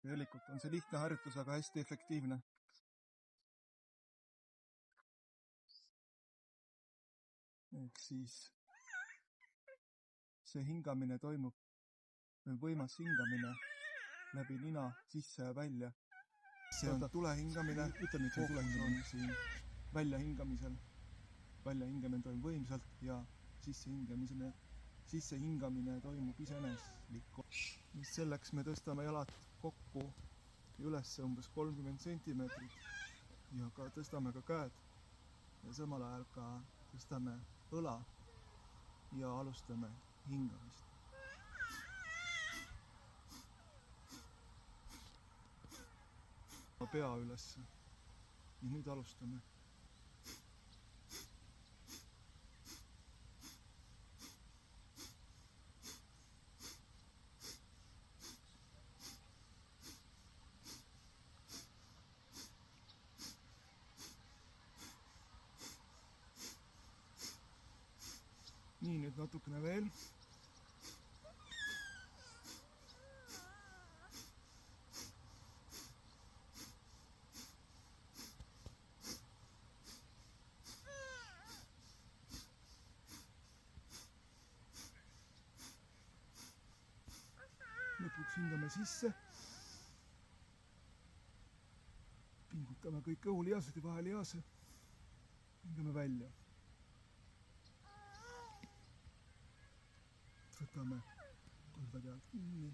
Tegelikult on see lihtne harjutus, aga hästi efektiivne. Ehk siis see hingamine toimub, võimas hingamine läbi nina sisse ja välja. See on tule hingamine, ütleme, et fookus on siin välja hingamisel. Välja hingamine toimub võimsalt ja sisse hingamine toimub iseeneslikult. Selleks me tõstame jalad kokku ja üles umbes 30 centimeetrit ja ka tõstame ka käed ja samal ajal ka tõstame õla ja alustame hingamist. Pea üles ja nüüd alustame. Nii, nüüd natukene veel. Lõpuks hingame sisse. Pingutame kõik õhulihased ja vahelihase. Hingame välja. Võtame põlvede alt kinni.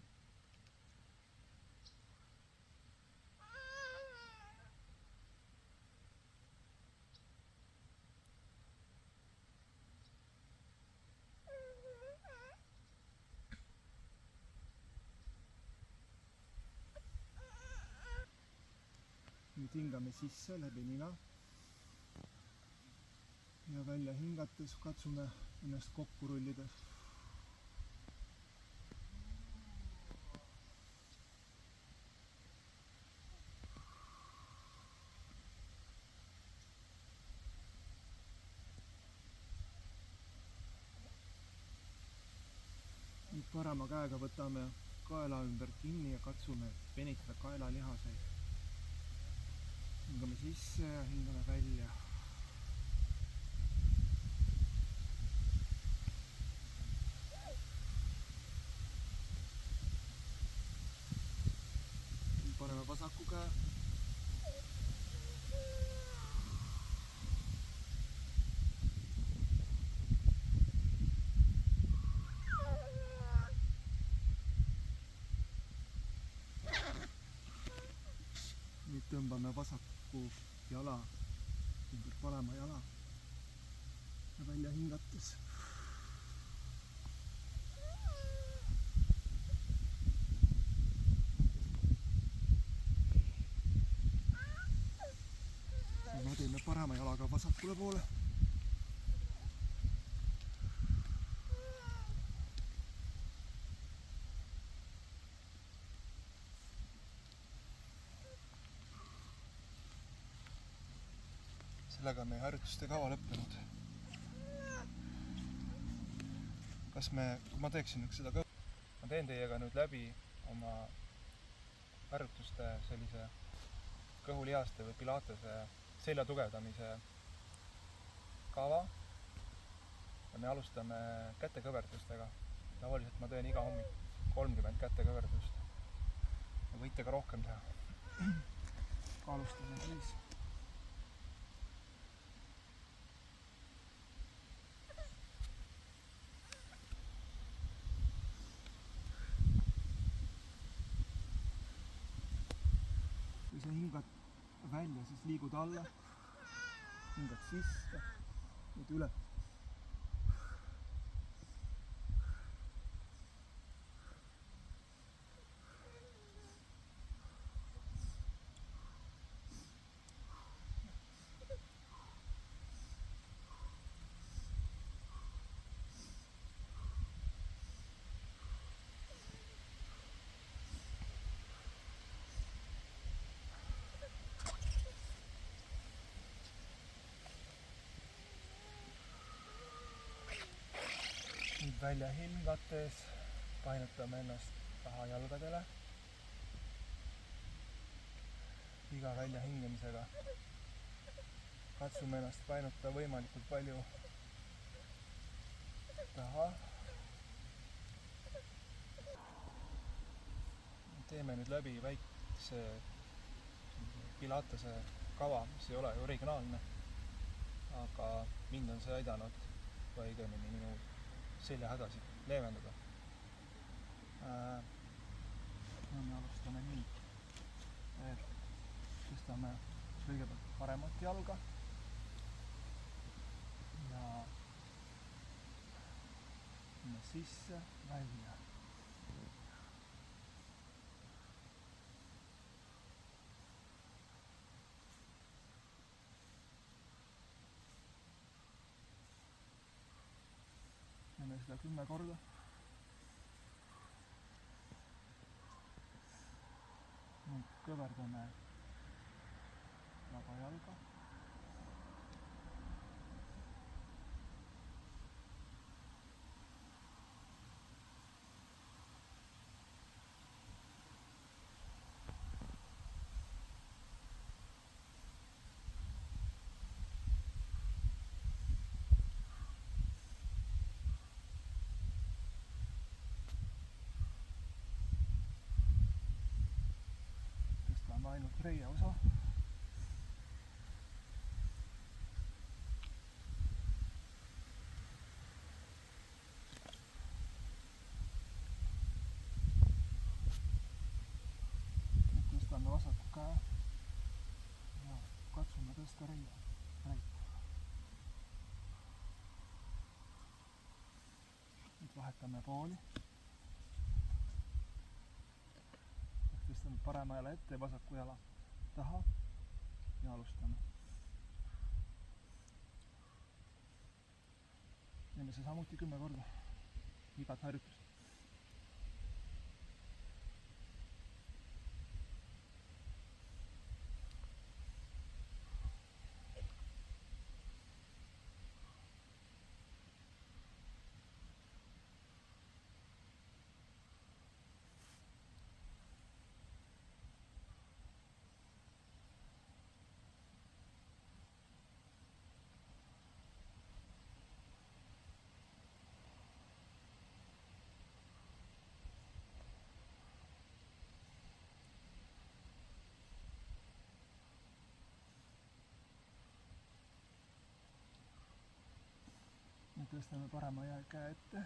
Nüüd hingame sisse läbi nina ja välja hingates katsume ennast kokku rullida. Nüüd parema käega võtame kaela ümber kinni ja katsume venitada kaelalihaseid. Hingame sisse ja hingame välja. Nüüd paneme vasaku käe. Nüüd tõmbame vasaku jala ümber parema jala ja välja hingates. Sama teeme parema jalaga vasakule poole. Sellega on meie harjutuste kava lõppenud. Kui ma teeksin seda kõhu, ma teen teiega nüüd läbi oma harjutuste sellise kõhulihaste või pilatese selja tugevdamise kava. Ja me alustame kätekõverdustega. Tavaliselt ma teen iga hommik 30 kätekõverdust. Ja võite ka rohkem teha. Alustame siis. Kui sa hingad välja, siis liigud alla, hingad sisse, nüüd üle. Nüüd välja hingates painutame ennast taha jalgadele. sügavvälja hingamisega katsume ennast painutada võimalikult palju taha. Teeme nüüd läbi väikse Pilatese kava, mis ei ole originaalne, aga mind on see aidanud või õigemini minu seljahädasid leevendada. Me alustame nii, et tõstame kõigepealt paremat jalga ja sisse, välja. Teeme seda 10 korda. Nüüd kõverdame vaba jalga. Tõstame ainult reie osa. Tõstame vasaku käe ja katsume tõsta reit. Nüüd vahetame pooli. Tõstame parema jala ette ja vasaku jala taha ja alustame. Teeme see samuti 10 korda, igat harjutust. Nüüd tõstame parema käe ette.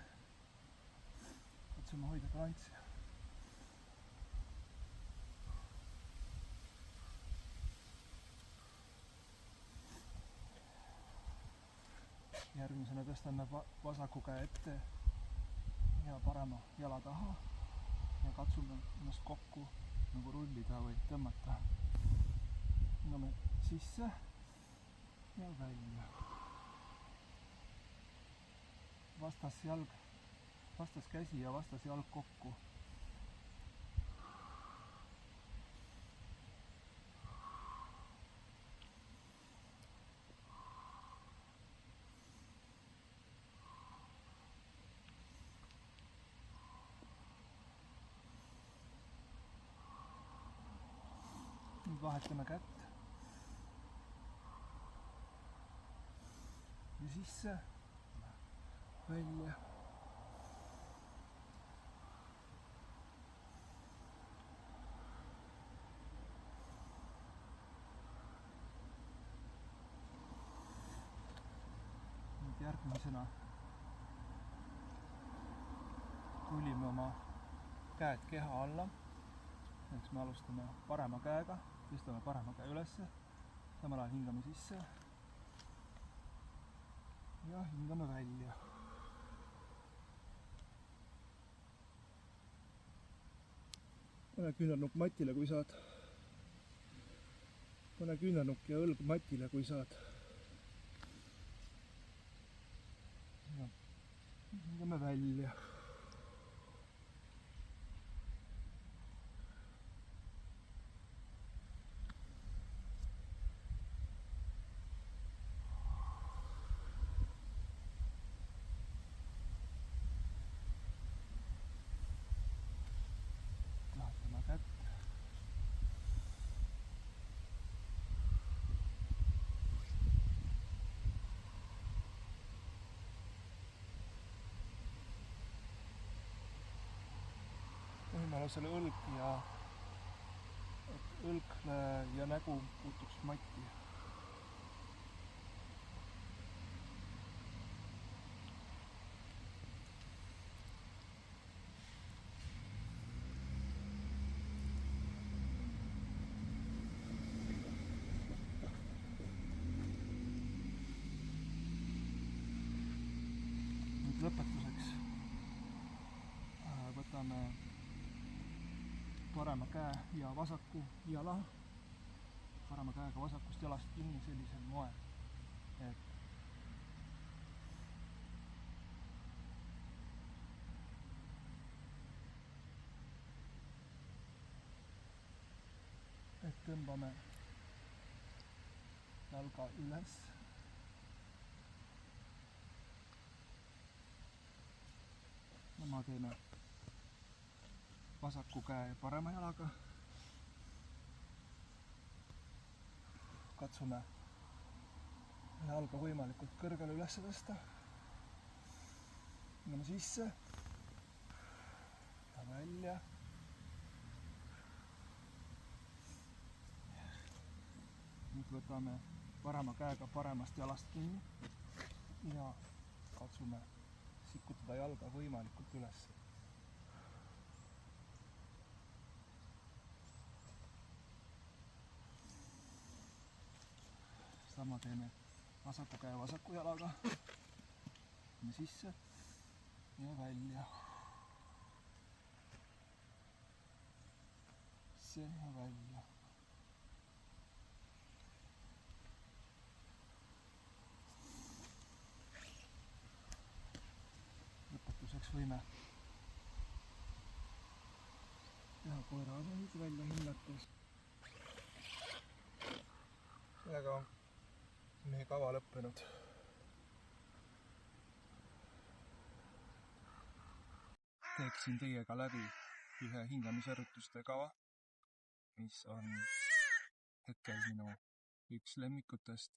Katsume hoida balanssi. Järgmisena tõstame vasaku käe ette ja parema jala taha ja katsume ennast kokku nagu rullida või tõmmata. Hingame sisse ja välja. Vastaskäsi ja vastasjalg kokku. Nüüd vahetame kätt ja sisse, välja. Nüüd järgmisena rullime oma käed keha alla. Eks me alustame parema käega, tõstame parema käe ülesse, samal ajal hingame sisse ja hingame välja. Pane küünarnukk matile, kui saad. Pane küünarnukk ja õlg matile, kui saad. Ja hingame välja. Klausele õlg ja et õlg ja nägu puutuks matti. Nüüd lõpetuseks võtame parema käe ja vasaku jala, parema käega vasakust jalast kinni sellisel moel, et tõmbame jalga üles. Sama teeme vasaku käe parema jalaga. Katsume jalga võimalikult kõrgele üles tõsta. Hingame sisse ja välja. Nüüd võtame parema käega paremast jalast kinni ja katsume sikutada jalga võimalikult üles. Sama teeme vasaku käe vasaku jalaga. Sisse ja välja. Sisse ja välja. Lõpetuseks võime teha koera asendid välja hinnates. Sellega on meie kava lõppenud. Teeksin teiega läbi ühe hingamisharjutuste kava, mis on hetkel minu üks lemmikutest.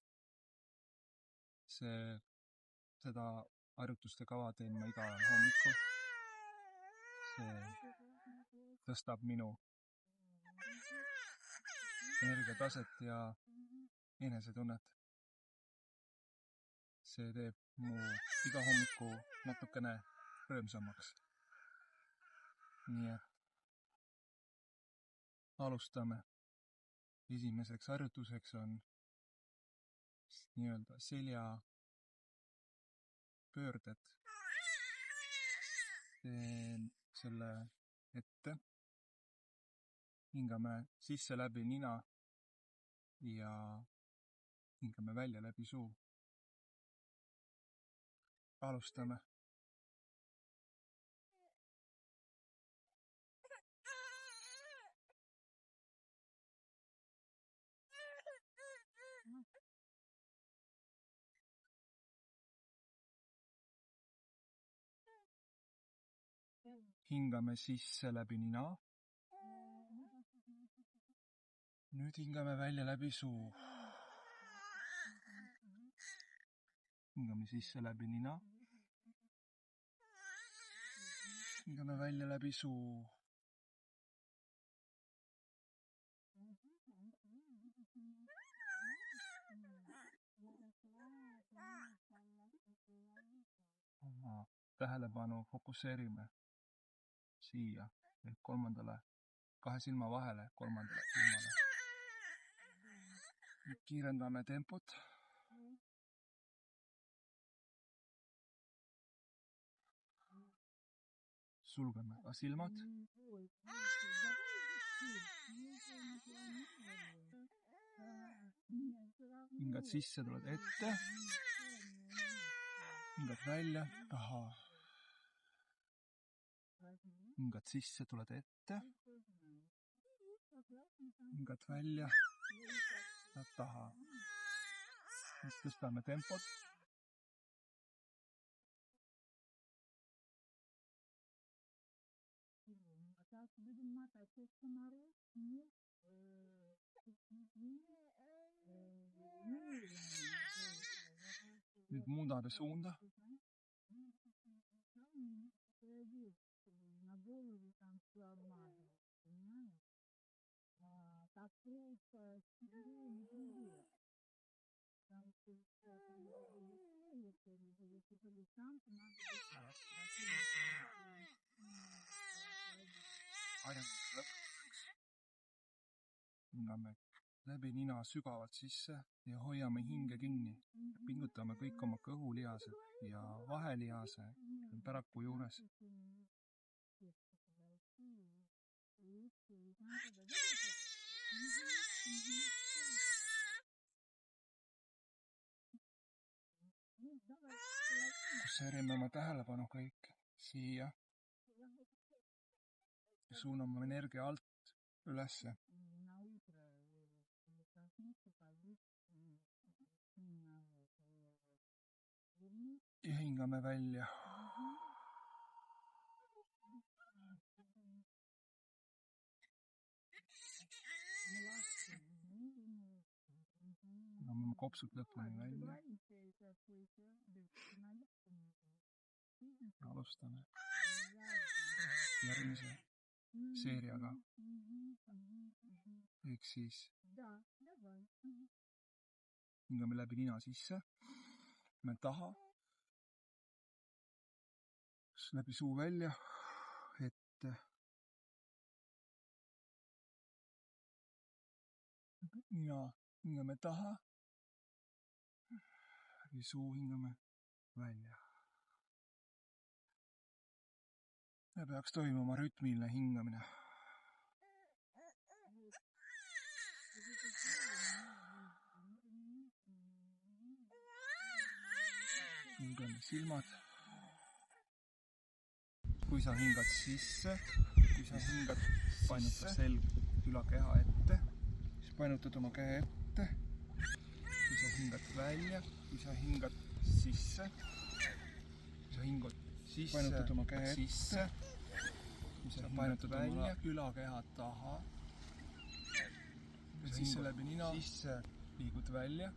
Seda harjutuste kava teen ma iga hommikul. See tõstab minu energiataset ja enesetunnet. See teeb mu iga hommiku natukene rõõmsamaks. Nii et alustame. Esimeseks harjutuseks on nii-öelda selja pöörded. Teen selle ette. Hingame sisse läbi nina ja hingame välja läbi suu. Alustame. Hingame sisse läbi nina. Nüüd hingame välja läbi suu. Hingame sisse läbi nina. Hingame välja läbi suu. Oma tähelepanu fokusseerime siia ehk kolmandale, kahe silma vahele, kolmandale silmale. Nüüd kiirendame tempot. Sulgeme ka silmad. Hingad sisse, tuled ette. Hingad välja, taha. Hingad sisse, tuled ette. Hingad välja ja taha. Nüüd tõstame tempot. Nüüd muudame suunda. Hingame läbi nina sügavalt sisse ja hoiame hinge kinni. Pingutame kõik oma kõhulihased ja vahelihase päraku juures. Kusseerime oma tähelepanu kõik siia. Suuname energia alt ülesse. Ja hingame välja. Hingame kopsud lõpuni välja. Alustame järgmise seeriaga. Ehk siis hingame läbi nina sisse, me taha, läbi suu välja, ette. Nina hingame taha, läbi suu hingame välja. Ja peaks toimuma rütmiline hingamine. Sulgeme silmad. Kui sa hingad sisse, painuta selg üla keha ette, siis painutad oma käe ette. Kui sa hingad välja, kui sa hingad sisse, painutad oma käe ette, kui sa painutad välja, ülakeha taha, sisse läbi nina, sisse liigud välja,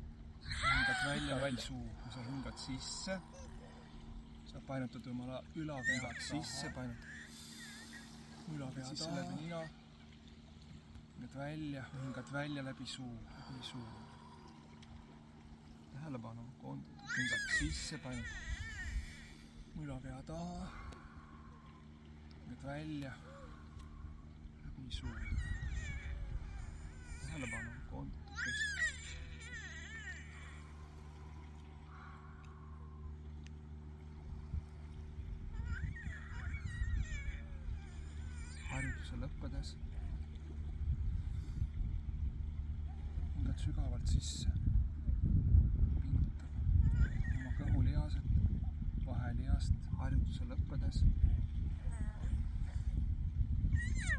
hingad välja läbi suu, kui sa hingad sisse, sa painutad oma ülakeha sisse, painutad ülakeha taha, läbi nina, hingad välja läbi suu, tähelepanu koondatud, hingad sisse, painutad ülakeha taha, hingad välja läbi suu, tähelepanu koondatud keskelt. Harjutuse lõppedes hingad sügavalt sisse, pingutab oma kõhulihased, vahelihast. Harjutuse lõppedes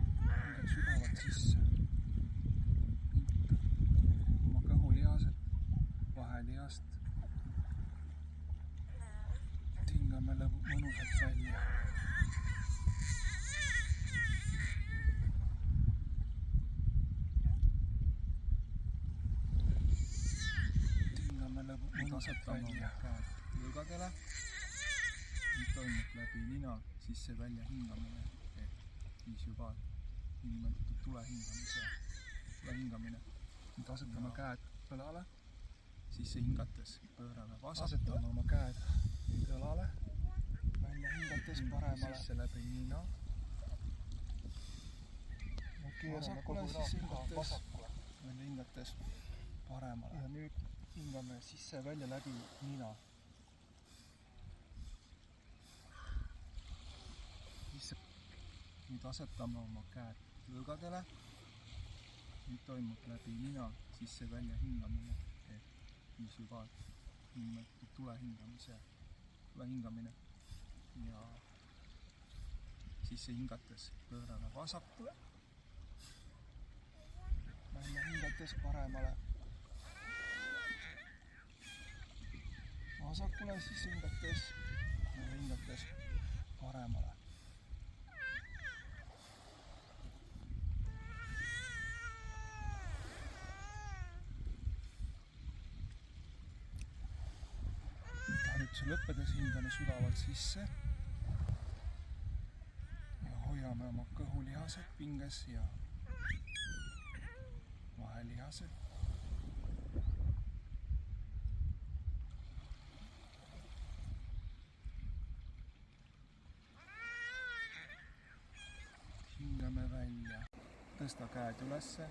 hingad sügavalt sisse, pingutab oma kõhulihased, vahelihast. Hingame mõnusalt välja. Asetame käed lõugadele. Nüüd toimub läbi nina sisse-välja hingamine. Siis juba inimendatud tulehingamine. Nüüd asetame käed õlale. Sisse hingates pöörame vasakule. Asetame oma käed nüüd õlale. Välja hingates paremale. Sisse läbi nina. Vasakule sisse hingates. Välja hingates paremale. Ja nüüd hingame sisse välja läbi nina. Nüüd asetame oma käed lõugadele. Nüüd toimub läbi nina sisse-välja hingamine. Siis juba tulehingamine. Ja sisse hingates pöörame vasakule. Välja hingates paremale. Vasakule, siis hingates paremale. Harjutuse lõppedes hingame sügavalt sisse ja hoiame oma kõhulihased pinges ja lihased. hingame välja, tõsta käed ülesse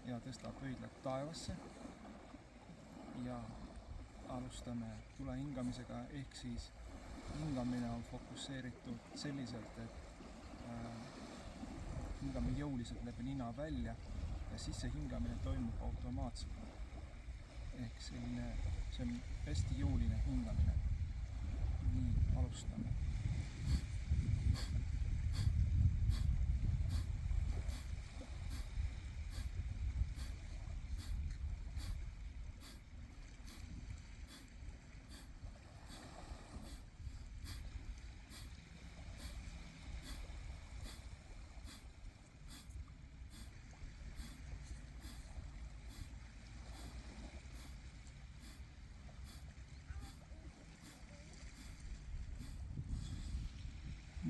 ja tõsta pöidlad taevasse ja alustame tule hingamisega, ehk siis hingamine on fokusseeritud selliselt, et hingame jõuliselt läbi nina välja ja sissehingamine toimub automaatselt. Ehk selline, see on hästi jõuline hingamine. Nii, alustame.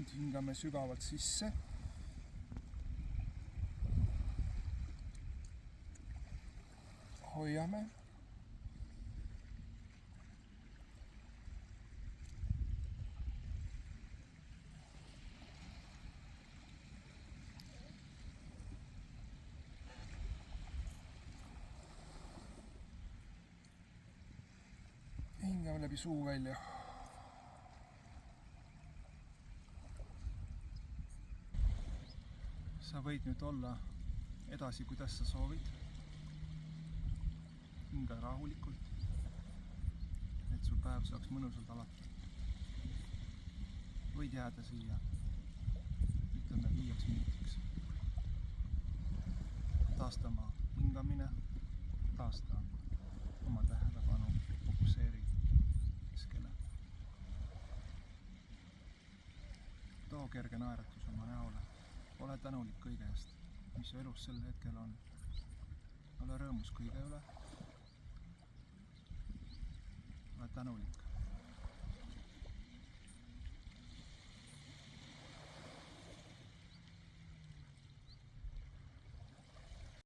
Nüüd hingame sügavalt sisse. Hoiame. Hingame läbi suu välja. Sa võid nüüd olla edasi, kuidas sa soovid. Hinga rahulikult, et sul päev saaks mõnusalt alata. Võid jääda siia, ütleme 5 minutiks. Taasta oma hingamine, taasta oma tähelepanu, fokusseeri keskele. Too kerge naeratus oma näole. Ole tänulik kõige eest, mis su elus sel hetkel on. Ole rõõmus kõige üle. Ole tänulik